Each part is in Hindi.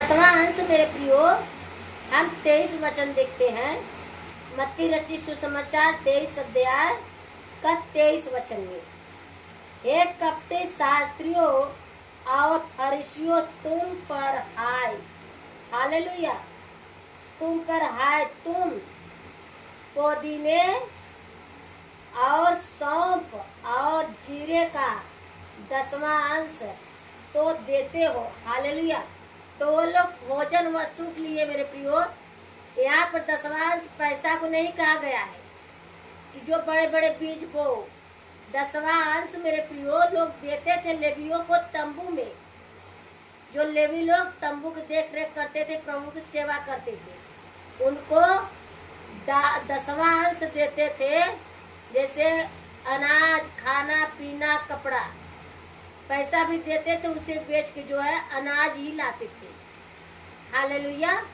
10वां अंश मेरे प्रियो, हम 23 वचन देखते हैं। मत्ती रचित सुसमाचार 23 अध्याय का 23 वचन में, हे कपटी शास्त्रियों और फरीसियों, तुम पर हाय। हालेलुया। तुम पर हाय, तुम पुदीने और सौंफ और जीरे का 10वां अंश तो देते हो। हालेलुया। तो वो लोग भोजन वस्तु के लिए मेरे प्रियो, यहाँ पर 10वां अंश पैसा को नहीं कहा गया है कि जो बड़े बड़े बीज बो। 10वां अंश मेरे प्रियो लोग देते थे लेवियों को तंबू में। जो लेवी लोग तंबू की देख रेख करते थे, प्रभु की सेवा करते थे, उनको 10वां अंश देते थे। जैसे अनाज, खाना पीना, कपड़ा, पैसा भी देते थे, उसे बेच के जो है अनाज ही लाते थे। हालेलुया।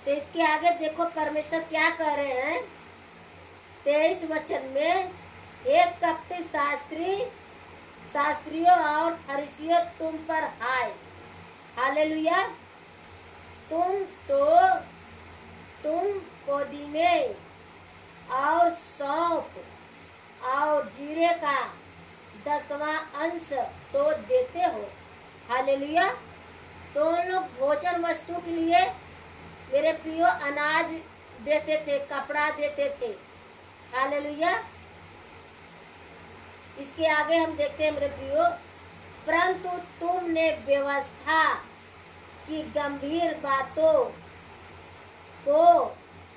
तो इसके आगे देखो परमेश्वर क्या कह रहे हैं 23 वचन में, एक कपटी शास्त्रियों और फरीसियों, तुम पर हाय। हालेलुया। तुम पुदीने और सौंफ और जीरे का 10वां अंश तो देते हो। हालेलुया। तो उन लोग भोजन वस्तु के लिए मेरे प्रियो अनाज देते थे, कपड़ा देते थे। हालेलुया। इसके आगे हम देखते हैं मेरे प्रियो, परंतु तुमने व्यवस्था की गंभीर बातों को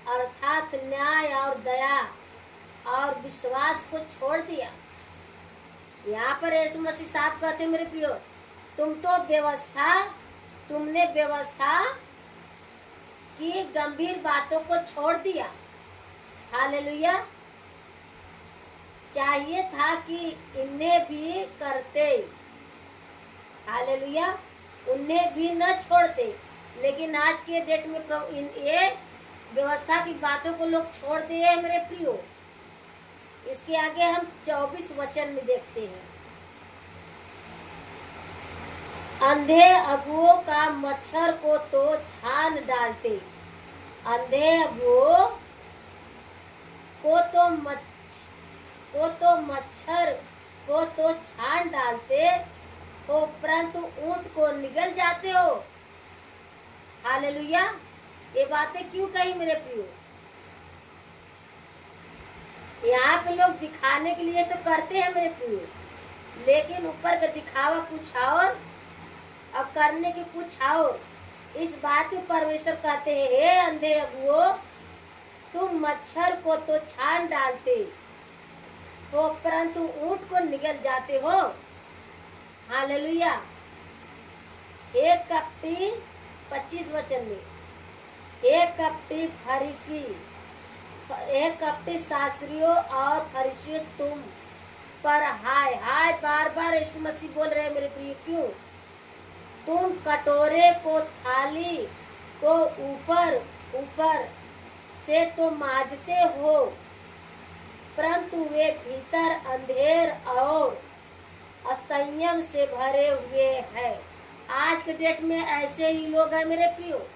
अर्थात न्याय और दया और विश्वास को छोड़ दिया। यहाँ पर यीशु मसीह साफ कहते हैं मेरे प्रियो, तुमने व्यवस्था की गंभीर बातों को छोड़ दिया। हालेलुया। चाहिए था कि इन्हें भी करते। हालेलुया। उन्हें भी न छोड़ते, लेकिन आज के डेट में ये व्यवस्था की बातों को लोग छोड़ दिए हैं मेरे प्रियो। इसके आगे हम 24 वचन में देखते हैं, अंधे अगुओं का मच्छर को तो छान डालते। अंधे अगुओं को तो मच्छर को तो छान डालते हो, परंतु ऊंट को निगल जाते हो। हालेलुया। ये बातें क्यों कही मेरे प्रियो? यहाँ पे लोग दिखाने के लिए तो करते हैं मेरे प्रियो, लेकिन ऊपर का दिखावा कुछ और और करने की कुछ और। इस बात में परमेश्वर कहते हैं, हे अंधे अगुओं, तुम मच्छर को तो छान डालते हो, परंतु ऊंट को निगल जाते हो। हालेलुया। एक कपटी 25 वचन में, एक कपटी फरीसी, एक कपटी शास्त्रियों और फरीसियों, तुम पर हाय। हाय बार बार यीशु मसीह बोल रहे हैं मेरे प्रिय। क्यों? तुम कटोरे को, थाली को ऊपर से तो मांजते हो, परंतु वे भीतर अंधेर और असंयम से भरे हुए हैं। आज के डेट में ऐसे ही लोग हैं मेरे प्रियो।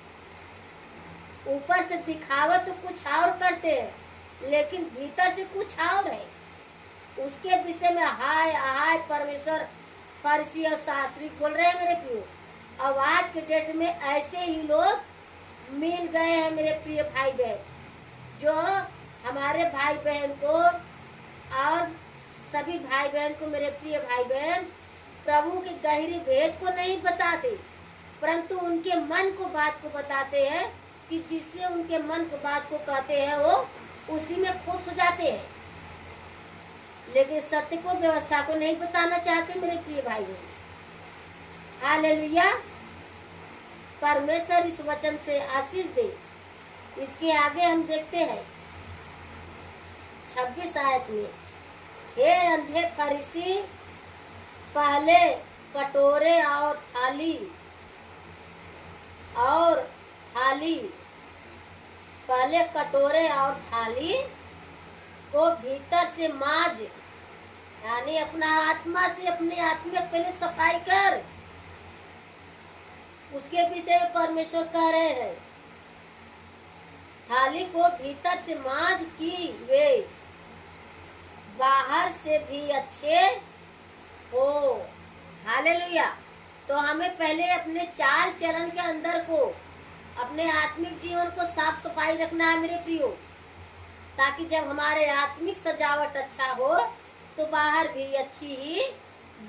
ऊपर से दिखावा तो कुछ और करते हैं, लेकिन भीतर से कुछ और है। उसके विषय में हाय हाय परमेश्वर फरीसी और शास्त्री बोल रहे हैं मेरे प्रियो। अब आज के डेट में ऐसे ही लोग मिल गए हैं मेरे प्रिय भाई बहन, जो हमारे भाई बहन को और सभी भाई बहन को, मेरे प्रिय भाई बहन, प्रभु के गहरी भेद को नहीं बताते, परंतु उनके मन को बात को बताते हैं कि जिससे उनके मन को बात को कहते हैं वो उसी में खुश हो जाते हैं, लेकिन सत्य को, व्यवस्था को नहीं बताना चाहते मेरे प्रिय भाई बहन। हालेलुया। परमेश्वर इस वचन से आशीष दे। इसके आगे हम देखते हैं 26 आयत में, हे अंधे फरीसी, पहले कटोरे और थाली पहले कटोरे और थाली को भीतर से मांज, यानी अपना आत्मा से, अपने आत्मा पहले सफाई कर, उसके विषय में परमेश्वर कह रहे हैं, थाली को भीतर से मांझ की वे बाहर से भी अच्छे हो। हालेलुया। तो हमें पहले अपने चाल चलन के अंदर को, अपने आत्मिक जीवन को साफ सफाई रखना है मेरे प्रियो, ताकि जब हमारे आत्मिक सजावट अच्छा हो तो बाहर भी अच्छी ही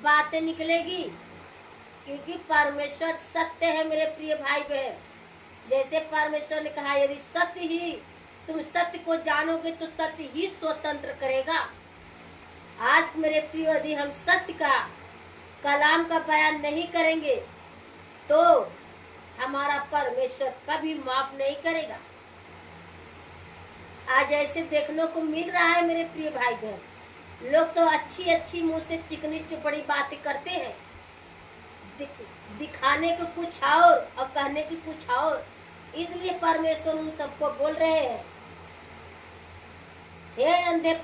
बातें निकलेगी। क्योंकि परमेश्वर सत्य है मेरे प्रिय भाई बहन। जैसे परमेश्वर ने कहा, यदि सत्य ही तुम सत्य को जानोगे तो सत्य ही स्वतंत्र करेगा। आज मेरे प्रिय, यदि हम सत्य का कलाम का बयान नहीं करेंगे तो हमारा परमेश्वर कभी माफ नहीं करेगा। आज ऐसे देखने को मिल रहा है मेरे प्रिय भाई बहन, लोग तो अच्छी अच्छी मुंह से चिकनी चुपड़ी बातें करते हैं, दिखाने को कुछ और कहने की कुछ और। इसलिए परमेश्वर उन सबको बोल रहे हैं, हे अंधे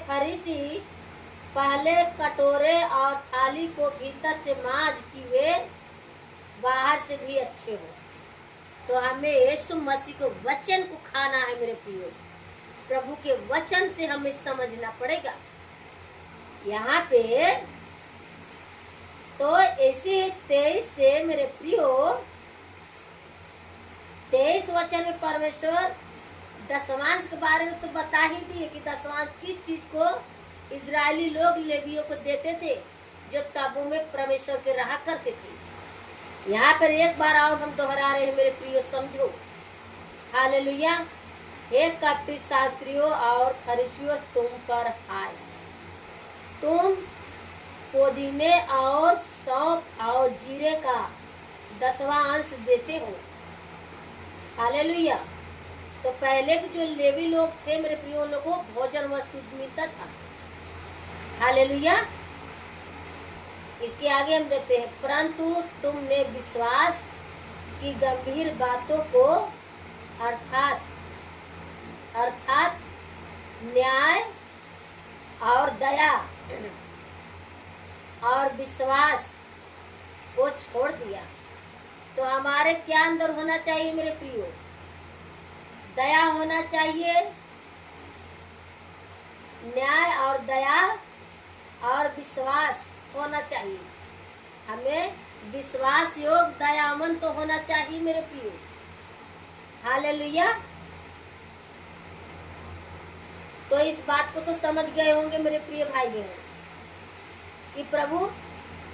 फरीसी, पहले कटोरे और थाली को भीतर से मांझ कि वे बाहर से भी अच्छे हो। तो हमें यीशु मसीह के वचन को खाना है मेरे प्रियो। प्रभु के वचन से हमें समझना पड़ेगा। यहाँ पे तो ऐसे 23 से मेरे प्रियो, 23 वचन में परमेश्वर दशमांश के बारे में तो बता ही दिए कि दशमांश किस चीज को इजरायली लोग लेवियों को देते थे जो तबू में परमेश्वर के रहा करते थे। यहाँ पर एक बार और हम दोहरा रहे हैं मेरे प्रियो, समझो। हालेलुया। हे कपटी शास्त्रियों और फरीसियों, तुम पर हाय, तुम पुदीने और सौंफ और जीरे का 10वां अंश देते हो। हालेलुया। तो पहले के जो लेवी लोग थे मेरे प्रियो, लोगों को भोजन वस्तु मिलता था। हालेलुया। इसके आगे हम देखते हैं, परंतु तुमने विश्वास की गंभीर बातों को अर्थात न्याय और दया और विश्वास को छोड़ दिया। तो हमारे क्या अंदर होना चाहिए मेरे प्रियो? दया होना चाहिए, न्याय और दया और विश्वास होना चाहिए। हमें विश्वास योग दयामन तो होना चाहिए मेरे प्रियो। हालेलुया। तो इस बात को तो समझ गए होंगे मेरे प्रिय भाई बहन कि प्रभु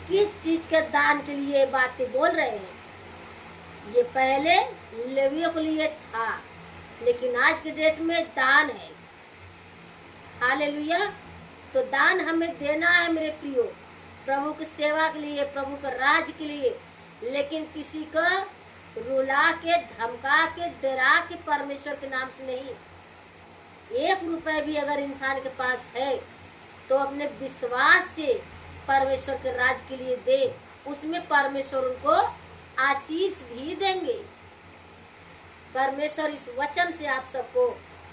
किस चीज के दान के लिए बातें बोल रहे हैं। ये पहले लेवियों के लिए था, लेकिन आज के डेट में दान है। हालेलुया। तो दान हमें देना है मेरे प्रियो, प्रभु की सेवा के लिए, प्रभु के राज के लिए। लेकिन किसी का रुला के, धमका के, डरा के परमेश्वर के नाम से नहीं। 1 रुपए भी अगर इंसान के पास है तो अपने विश्वास से परमेश्वर के राज के लिए दे, उसमें परमेश्वर उनको आशीष भी देंगे। परमेश्वर इस वचन से आप सबको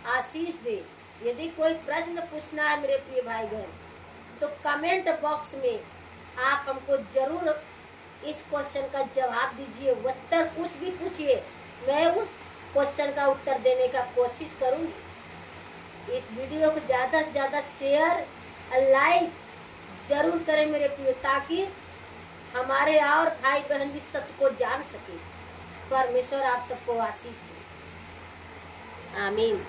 आशीष दे। यदि कोई प्रश्न पूछना है मेरे प्रिय भाई बहन, तो कमेंट बॉक्स में आप हमको जरूर इस क्वेश्चन का जवाब दीजिए। उत्तर कुछ भी पूछिए, मैं उस क्वेश्चन का उत्तर देने का कोशिश करूंगी। इस वीडियो को ज्यादा से ज्यादा शेयर, लाइक जरूर करें मेरे प्रिय, ताकि हमारे और भाई बहन भी सत्य को जान सके। परमेश्वर आप सबको आशीष दे। आमीन।